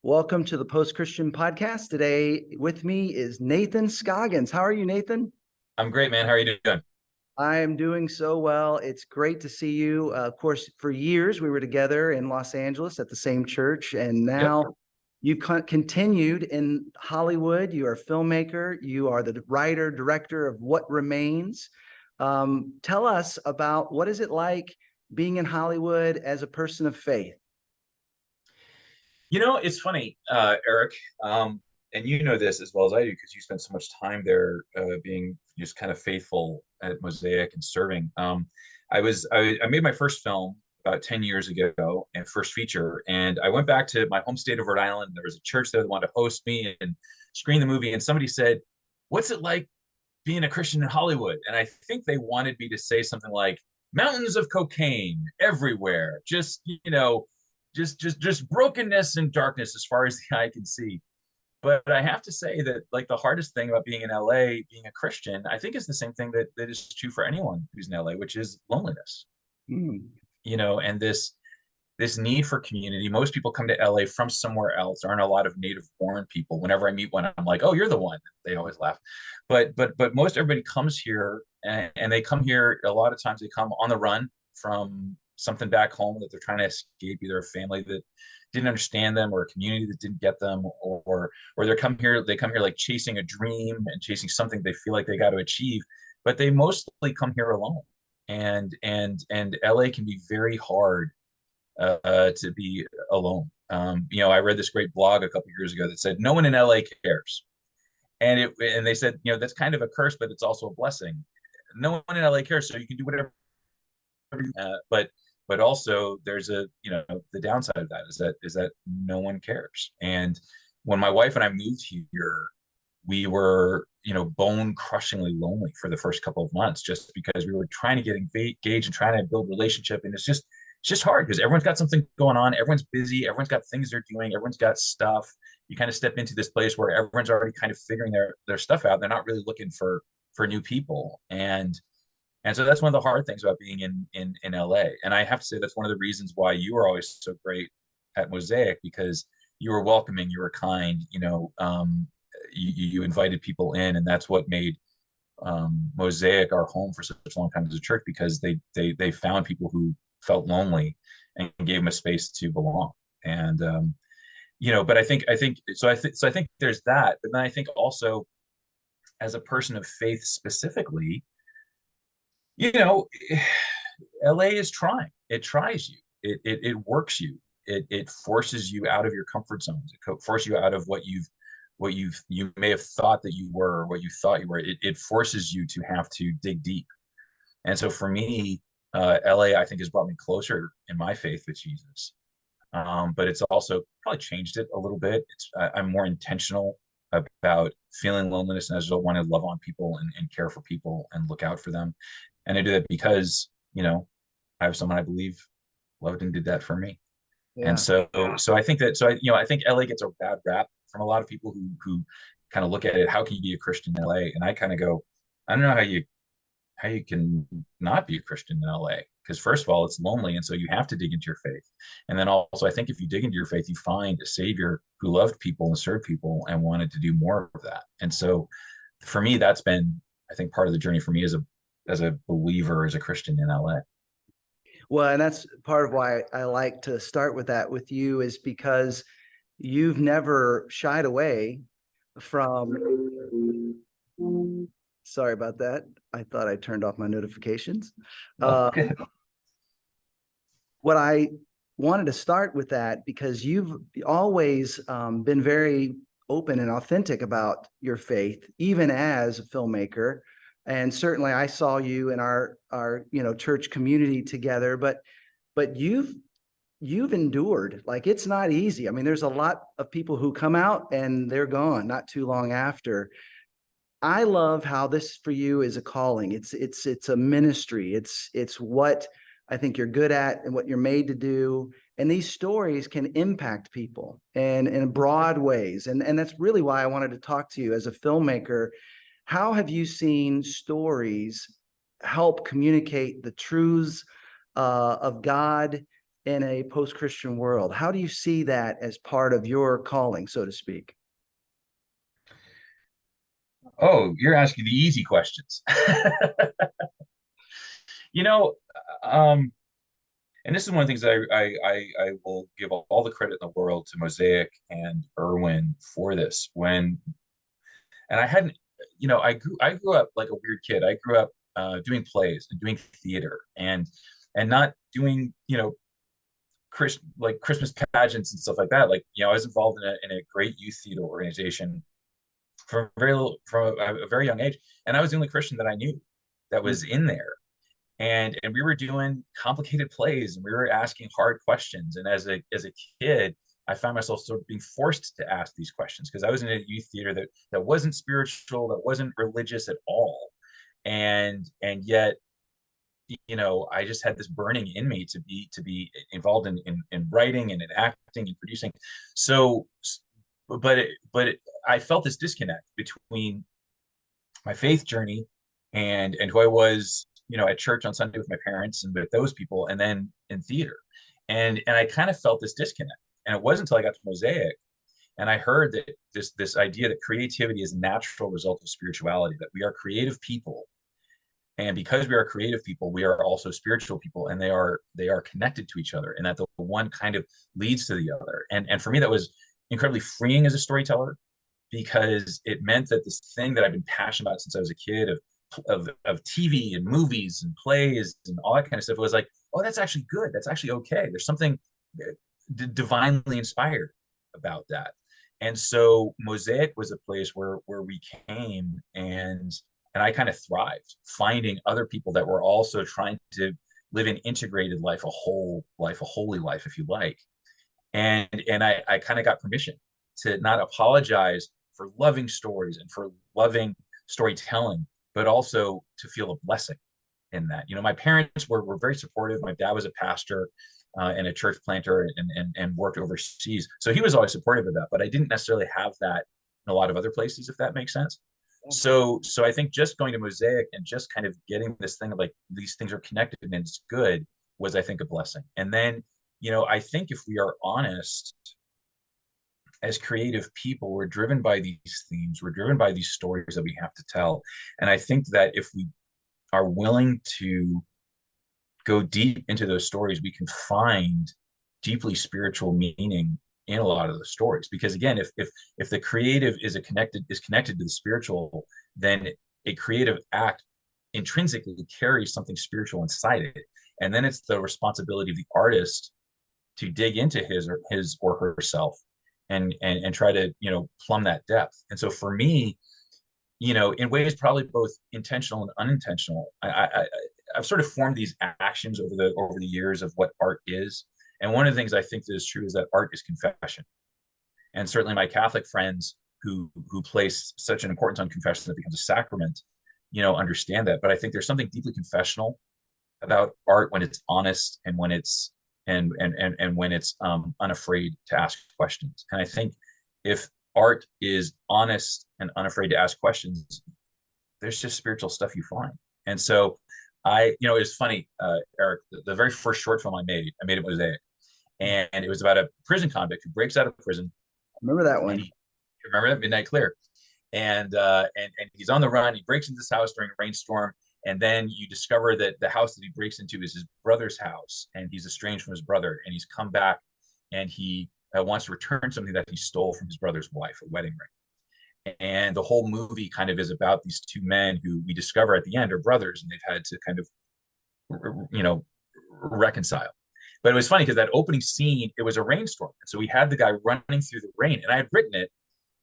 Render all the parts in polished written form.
Welcome to the Post-Christian Podcast. Today with me is Nathan Scoggins. How are you, Nathan? I'm great, man. How are you doing? I am doing so well. It's great to see you. Of course, for years we were together in Los Angeles at the same church, and Yep. now you've continued in Hollywood. You are a filmmaker. You are the writer, director of What Remains. Tell us about what is it like being in Hollywood as a person of faith? It's funny, Eric, and you know this as well as I do because you spent so much time there, being just kind of faithful at Mosaic and serving. I made my first film about 10 years ago and first feature, and I went back to my home state of Rhode Island. There was a church there that wanted to host me and screen the movie, and somebody said, "What's it like being a Christian in Hollywood?" And I think they wanted me to say something like mountains of cocaine everywhere, just brokenness and darkness as far as the eye can see. But I have to say that like the hardest thing about being in LA, being a Christian, I think is the same thing that is true for anyone who's in LA, which is loneliness. Hmm. And this need for community. Most people come to LA from somewhere else. There aren't a lot of native born people. Whenever I meet one, I'm like, "Oh, you're the one." They always laugh. But most everybody comes here, and they come here a lot of times. They come on the run from something back home that they're trying to escape, either a family that didn't understand them or a community that didn't get them, or they come here like chasing a dream and chasing something they feel like they got to achieve, but they mostly come here alone. And LA can be very hard to be alone. I read this great blog a couple years ago that said no one in LA cares, and they said that's kind of a curse, but it's also a blessing. No one in LA cares, so you can do whatever. But also there's the downside of that is that no one cares. And when my wife and I moved here, we were bone crushingly lonely for the first couple of months just because we were trying to get engaged and trying to build relationship, and it's just hard because everyone's got something going on, everyone's busy, everyone's got things they're doing, everyone's got stuff. You kind of step into this place where everyone's already kind of figuring their stuff out. They're not really looking for new people. And so that's one of the hard things about being in LA. And I have to say that's one of the reasons why you were always so great at Mosaic, because you were welcoming, you were kind, you invited people in, and that's what made Mosaic our home for such a long time as a church, because they found people who felt lonely and gave them a space to belong. And but I think there's that. But then I think also as a person of faith specifically, you know, LA is trying. It tries you. It works you. It forces you out of your comfort zones. It forces you out of what you may have thought that you were, or what you thought you were. It forces you to have to dig deep. And so for me, LA, I think, has brought me closer in my faith with Jesus. But it's also probably changed it a little bit. I'm more intentional about feeling loneliness, and I just want to love on people and care for people and look out for them. And I do that because, I have someone I believe loved and did that for me. And Yeah. so I think that, so I think LA gets a bad rap from a lot of people who kind of look at it. How can you be a Christian in LA? And I kind of go, I don't know how you can not be a Christian in LA. Because first of all, it's lonely, and so you have to dig into your faith. And then also, I think if you dig into your faith, you find a Savior who loved people and served people and wanted to do more of that. And so, for me, that's been, I think, part of the journey for me as a believer, as a Christian in LA. Well, and that's part of why I like to start with that with you, is because you've never shied away from. Sorry about that. I thought I turned off my notifications. Oh, Uh, good. what I wanted to start with that because you've always been very open and authentic about your faith, even as a filmmaker. And certainly I saw you in our church community together, but you've endured. Like, it's not easy. I mean, there's a lot of people who come out and they're gone not too long after. I love how this for you is a calling. It's a ministry. It's what I think you're good at and what you're made to do. And these stories can impact people and in broad ways. And that's really why I wanted to talk to you as a filmmaker. How have you seen stories help communicate the truths of God in a post-Christian world? How do you see that as part of your calling, so to speak? Oh, you're asking the easy questions. You know, um, and this is one of the things I will give all the credit in the world to Mosaic and Irwin for this. And I hadn't, I grew up like a weird kid. I grew up doing plays and doing theater and not doing, like Christmas pageants and stuff like that. Like, I was involved in a great youth theater organization from a very young age, and I was the only Christian that I knew that was in there. And we were doing complicated plays and we were asking hard questions. And as a kid, I found myself sort of being forced to ask these questions because I was in a youth theater that wasn't spiritual, that wasn't religious at all. And yet, I just had this burning in me to be involved in writing and in acting and producing. So, I felt this disconnect between my faith journey and who I was, at church on Sunday with my parents and with those people, and then in theater. And I kind of felt this disconnect. And it wasn't until I got to Mosaic and I heard that this idea that creativity is a natural result of spirituality, that we are creative people. And because we are creative people, we are also spiritual people, and they are connected to each other, and that the one kind of leads to the other. And for me, that was incredibly freeing as a storyteller because it meant that this thing that I've been passionate about since I was a kid of TV and movies and plays and all that kind of stuff was like, oh, that's actually good. That's actually okay. There's something divinely inspired about that. And so Mosaic was a place where we came and I kind of thrived finding other people that were also trying to live an integrated life, a whole life, a holy life, if you like. And I kind of got permission to not apologize for loving stories and for loving storytelling, but also to feel a blessing in that. My parents were very supportive. My dad was a pastor and a church planter and worked overseas. So he was always supportive of that, but I didn't necessarily have that in a lot of other places, if that makes sense. So I think just going to Mosaic and just kind of getting this thing of like these things are connected and it's good was, I think, a blessing. And then, I think if we are honest, as creative people, we're driven by these themes, we're driven by these stories that we have to tell. And I think that if we are willing to go deep into those stories, we can find deeply spiritual meaning in a lot of those stories. Because again, if the creative is connected to the spiritual, then a creative act intrinsically carries something spiritual inside it. And then it's the responsibility of the artist to dig into his or herself and try to plumb that depth. And so for me, in ways probably both intentional and unintentional, I've sort of formed these actions over the years of what art is. And one of the things I think that is true is that art is confession. And certainly my Catholic friends who place such an importance on confession that becomes a sacrament, understand that. But I think there's something deeply confessional about art when it's honest and when it's and when it's unafraid to ask questions. And I think if art is honest and unafraid to ask questions, there's just spiritual stuff you find. And so it's funny, Eric, the very first short film I made it Mosaic. And it was about a prison convict who breaks out of prison. Remember that And one? you remember that Midnight Clear. And he's on the run. He breaks into this house during a rainstorm. And then you discover that the house that he breaks into is his brother's house, and he's estranged from his brother, and he's come back, and he wants to return something that he stole from his brother's wife, a wedding ring. And the whole movie kind of is about these two men who we discover at the end are brothers, and they've had to kind of, reconcile. But it was funny because that opening scene, it was a rainstorm, and so we had the guy running through the rain, and I had written it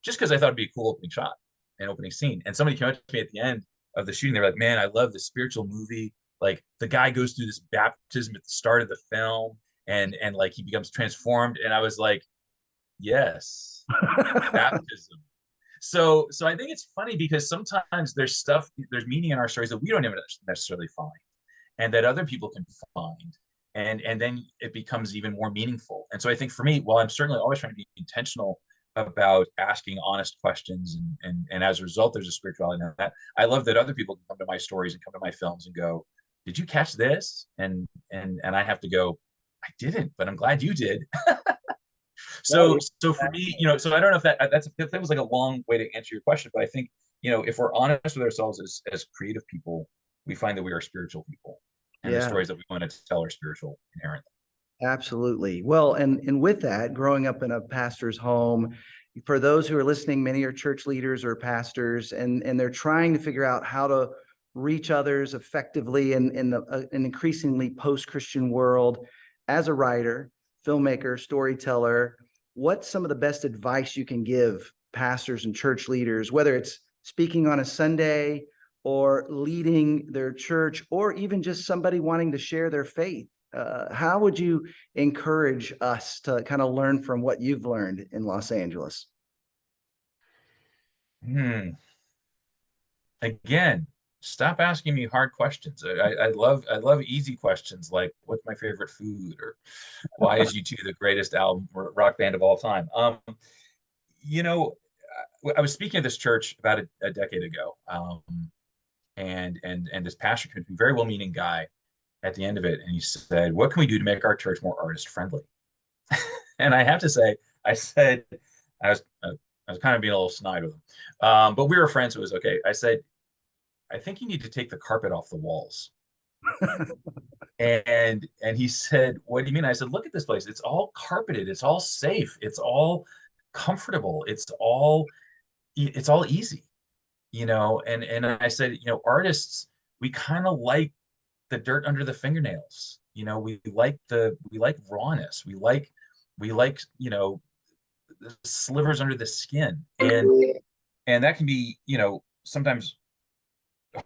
just because I thought it'd be a cool opening shot, an opening scene. And somebody came up to me at the end of the shooting. They were like, man, I love the spiritual movie. Like the guy goes through this baptism at the start of the film and like he becomes transformed. And I was like, yes, baptism. So I think it's funny because sometimes there's meaning in our stories that we don't even necessarily find and that other people can find. And then it becomes even more meaningful. And so I think for me, while I'm certainly always trying to be intentional about asking honest questions and as a result there's a spirituality in that, I love that other people can come to my stories and come to my films and go, did you catch this? And I have to go, I didn't, but I'm glad you did. No, So for me, so I don't know if that was like a long way to answer your question, but I think, if we're honest with ourselves as creative people, we find that we are spiritual people, and the yeah, stories that we want to tell are spiritual inherently. absolutely. Well, and with that, growing up in a pastor's home, for those who are listening, many are church leaders or pastors, and they're trying to figure out how to reach others effectively in an increasingly post-Christian world. As a writer, filmmaker, storyteller, what's some of the best advice you can give pastors and church leaders, whether it's speaking on a Sunday or leading their church, or even just somebody wanting to share their faith? How would you encourage us to kind of learn from what you've learned in Los Angeles? Hmm. Again, stop asking me hard questions. I love easy questions like what's my favorite food, or why is U2 the greatest album or rock band of all time. You know, I was speaking at this church about a decade ago, and this pastor came to me, very well-meaning guy, at the end of it, and he said, "What can we do to make our church more artist friendly?" And I have to say, I said, I was kind of being a little snide with him, but we were friends, so it was okay. I said, "I think you need to take the carpet off the walls." And he said, "What do you mean?" I said, "Look at this place. It's all carpeted. It's all safe. It's all comfortable. It's all easy, And I said, artists, we kind of like the dirt under the fingernails. We like rawness. We like the slivers under the skin, and that can be sometimes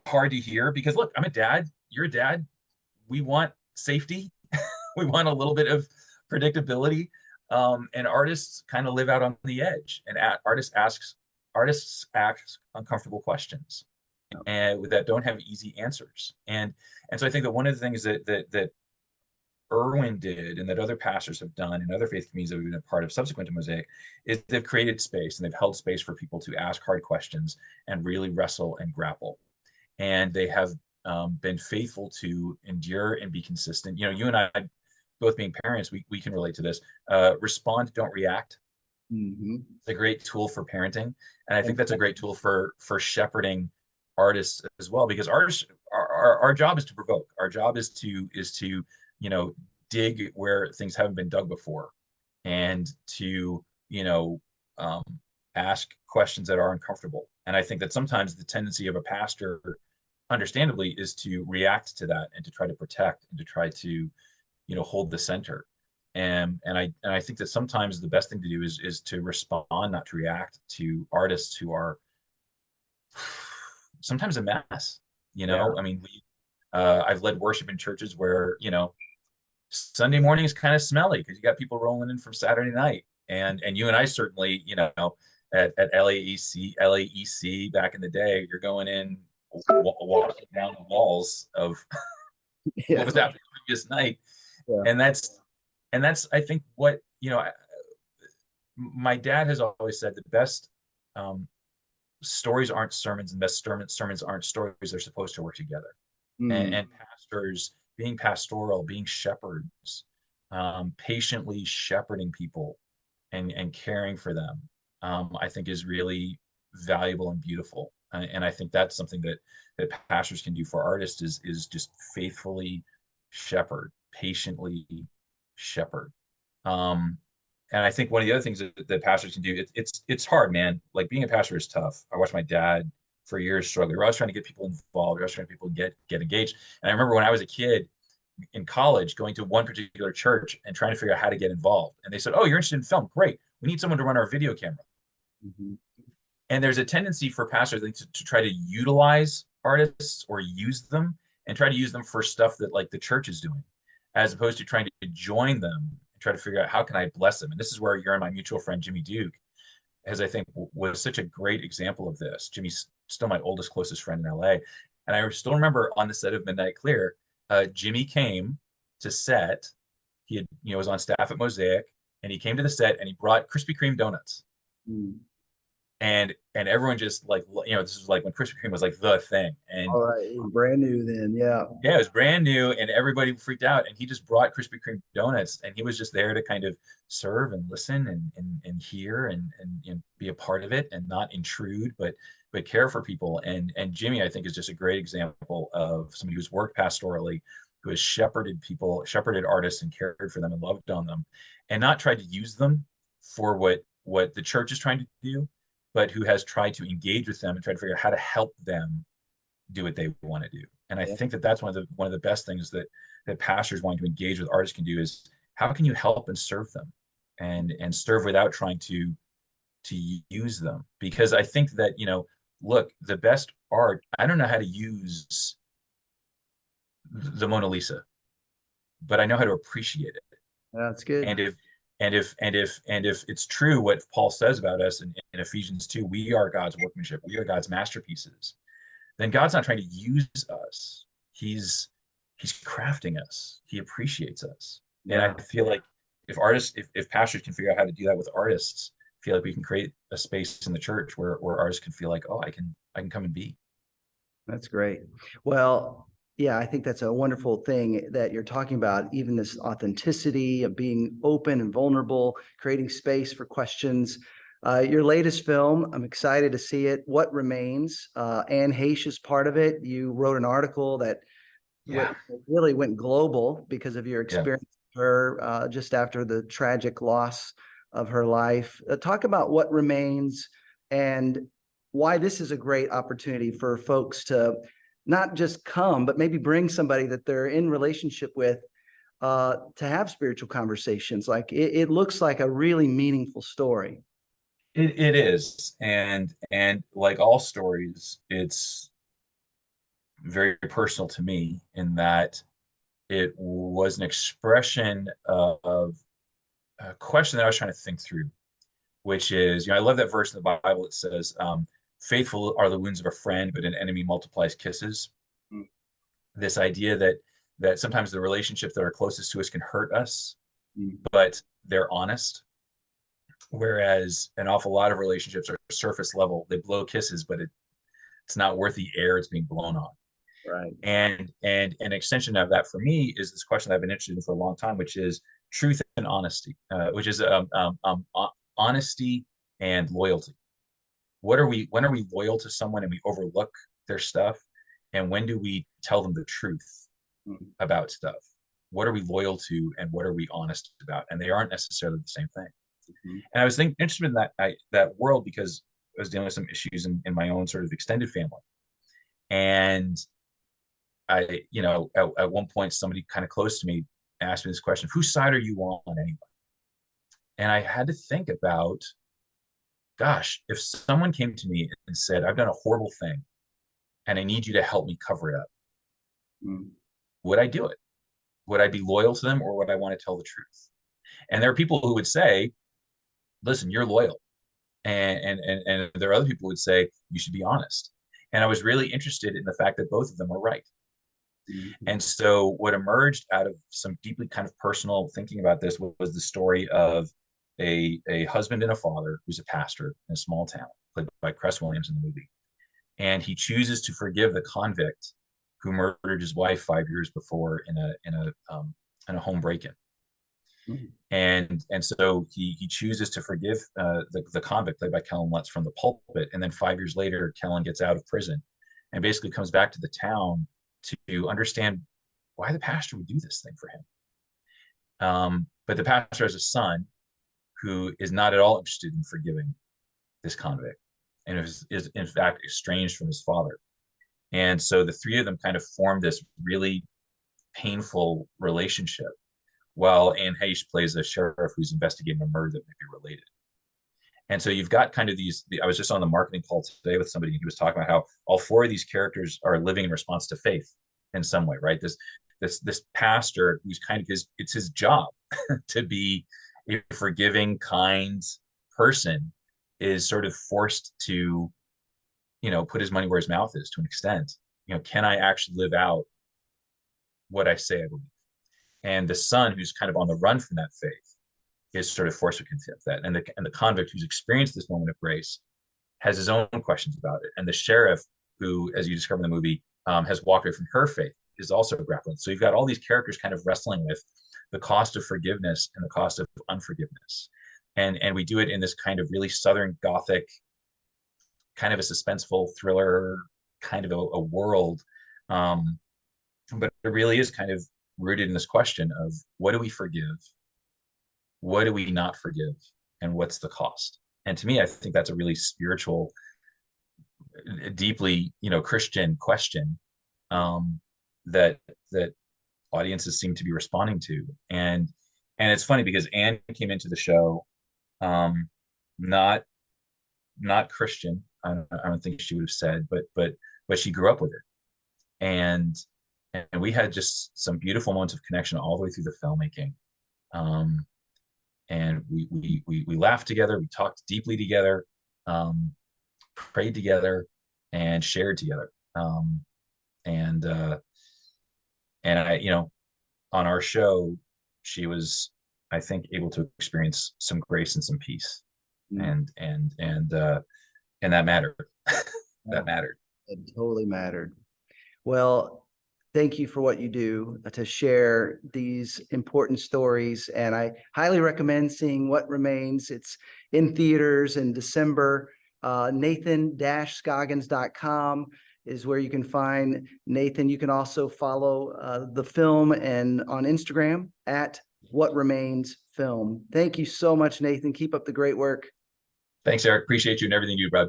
hard to hear because look, I'm a dad. You're a dad. We want safety. We want a little bit of predictability. And artists kind of live out on the edge, and artists ask uncomfortable questions and that don't have easy answers. And so I think that one of the things that Irwin did and that other pastors have done and other faith communities that have been a part of subsequent to Mosaic is they've created space and they've held space for people to ask hard questions and really wrestle and grapple. And they have been faithful to endure and be consistent. You and I, both being parents, we can relate to this. Respond, don't react. Mm-hmm. It's a great tool for parenting, and I think that's a great tool for shepherding artists as well, because artists, our job is to provoke. Our job is to dig where things haven't been dug before, and to um, ask questions that are uncomfortable. And I think that sometimes the tendency of a pastor, understandably, is to react to that and to try to protect and to try to hold the center. And I think that sometimes the best thing to do is to respond, not to react, to artists who are sometimes a mess. Yeah. I mean, I've led worship in churches where Sunday morning is kind of smelly because you got people rolling in from Saturday night, and you and I certainly at LAEC back in the day, you're going in walking down the walls of what Yeah. was happening the previous night, Yeah. and that's I think what my dad has always said, the best stories aren't sermons, and best sermons aren't stories. They're supposed to work together. Mm. And pastors being pastoral, being shepherds, patiently shepherding people and caring for them, I think is really valuable and beautiful. And I think that's something that pastors can do for artists is just faithfully shepherd, patiently shepherd. Um, and I think one of the other things that pastors can do, it's hard, man. Like being a pastor is tough. I watched my dad for years struggle. We're always trying to get people involved. We're always trying to get people get engaged. And I remember when I was a kid in college, going to one particular church and trying to figure out how to get involved. And they said, "Oh, you're interested in film? Great. We need someone to run our video camera." Mhm. And there's a tendency for pastors, I think, to try to utilize artists or use them and try to use them for stuff that like the church is doing, as opposed to trying to join them and try to figure out how can I bless them. And this is where you're my mutual friend Jimmy Duke, as I think was such a great example of this. Jimmy's still my oldest, closest friend in LA. And I still remember on the set of Midnight Clear, Jimmy came to set. He had, was on staff at Mosaic, and he came to the set and he brought Krispy Kreme donuts. Mm. and everyone just like, this is like when Krispy Kreme was like the thing. And All right. It was brand new then. Yeah. yeah, it was brand new and everybody freaked out. And he just brought Krispy Kreme donuts and he was just there to kind of serve and listen and hear and be a part of it and not intrude, but care for people. And Jimmy, I think, is just a great example of somebody who's worked pastorally, who has shepherded people, shepherded artists and cared for them and loved on them, and not tried to use them for what the church is trying to do, but who has tried to engage with them and try to figure out how to help them do what they want to do. And I Yeah. think that that's one of the best things that pastors wanting to engage with artists can do is how can you help and serve them and serve without trying to use them? Because I think that, look, the best art, I don't know how to use the Mona Lisa, but I know how to appreciate it. That's good. And if it's true what Paul says about us in Ephesians 2, we are God's workmanship, we are God's masterpieces, then God's not trying to use us. He's crafting us. He appreciates us. And Yeah. I feel like if pastors can figure out how to do that with artists, I feel like we can create a space in the church where artists can feel like, oh, I can come and be. That's great. Well, yeah, I think that's a wonderful thing that you're talking about, even this authenticity of being open and vulnerable, creating space for questions. Your latest film, I'm excited to see it. What Remains? Anne Heche is part of it. You wrote an article that Yeah. really went global because of your Yeah. experience with her just after the tragic loss of her life. Talk about What Remains and why this is a great opportunity for folks to not just come, but maybe bring somebody that they're in relationship with to have spiritual conversations. Like it looks like a really meaningful story. It is. And like all stories, it's very personal to me in that it was an expression of a question that I was trying to think through, which is, I love that verse in the Bible that says, faithful are the wounds of a friend, but an enemy multiplies kisses. Mm. This idea that sometimes the relationships that are closest to us can hurt us, Mm. but they're honest. Whereas an awful lot of relationships are surface level. They blow kisses, but it's not worth the air it's being blown on. Right. And an extension of that for me is this question that I've been interested in for a long time, which is truth and honesty, which is honesty and loyalty. When are we loyal to someone and we overlook their stuff? And when do we tell them the truth about stuff? What are we loyal to and what are we honest about? And they aren't necessarily the same thing. Mm-hmm. And I was interested in that world because I was dealing with some issues in my own sort of extended family. And at one point, somebody kind of close to me asked me this question: whose side are you on anyway? And I had to think about, gosh, if someone came to me and said, I've done a horrible thing and I need you to help me cover it up, would I do it? Would I be loyal to them or would I want to tell the truth? And there are people who would say, listen, you're loyal. And there are other people who would say, you should be honest. And I was really interested in the fact that both of them were right. And so what emerged out of some deeply kind of personal thinking about this was the story of a husband and a father who's a pastor in a small town, played by Cress Williams in the movie. And he chooses to forgive the convict who murdered his wife 5 years before in a home break-in. Mm-hmm. And so he chooses to forgive the convict played by Kellen Lutz from the pulpit. And then 5 years later, Kellen gets out of prison and basically comes back to the town to understand why the pastor would do this thing for him. But the pastor has a son who is not at all interested in forgiving this convict and is in fact estranged from his father. And so the three of them kind of form this really painful relationship while Anne Heche plays a sheriff who's investigating a murder that may be related. And so you've got kind of I was just on the marketing call today with somebody, and he was talking about how all four of these characters are living in response to faith in some way, right? This pastor who's kind of it's his job to be a forgiving, kind person is sort of forced to, put his money where his mouth is to an extent. Can I actually live out what I say I believe? And the son who's kind of on the run from that faith is sort of forced to confess that. And the convict who's experienced this moment of grace has his own questions about it. And the sheriff, who, as you discover in the movie, has walked away from her faith, is also grappling. So you've got all these characters kind of wrestling with the cost of forgiveness and the cost of unforgiveness. And we do it in this kind of really Southern Gothic, kind of a suspenseful thriller kind of a world. But it really is kind of rooted in this question of, what do we forgive? What do we not forgive? And what's the cost? And to me, I think that's a really spiritual, deeply, Christian question, that audiences seem to be responding to. And it's funny because Anne came into the show, not Christian. I don't think she would have said, but she grew up with it. And we had just some beautiful moments of connection all the way through the filmmaking. And we laughed together, we talked deeply together, prayed together, and shared together. And I, on our show, she was, I think, able to experience some grace and some peace. And that mattered. That mattered. It totally mattered. Well, thank you for what you do to share these important stories. And I highly recommend seeing What Remains. It's in theaters in December. Nathan-Scoggins.com is where you can find Nathan. You can also follow the film and on Instagram at What Remains Film. Thank you so much, Nathan. Keep up the great work. Thanks, Eric. Appreciate you and everything you do, bud.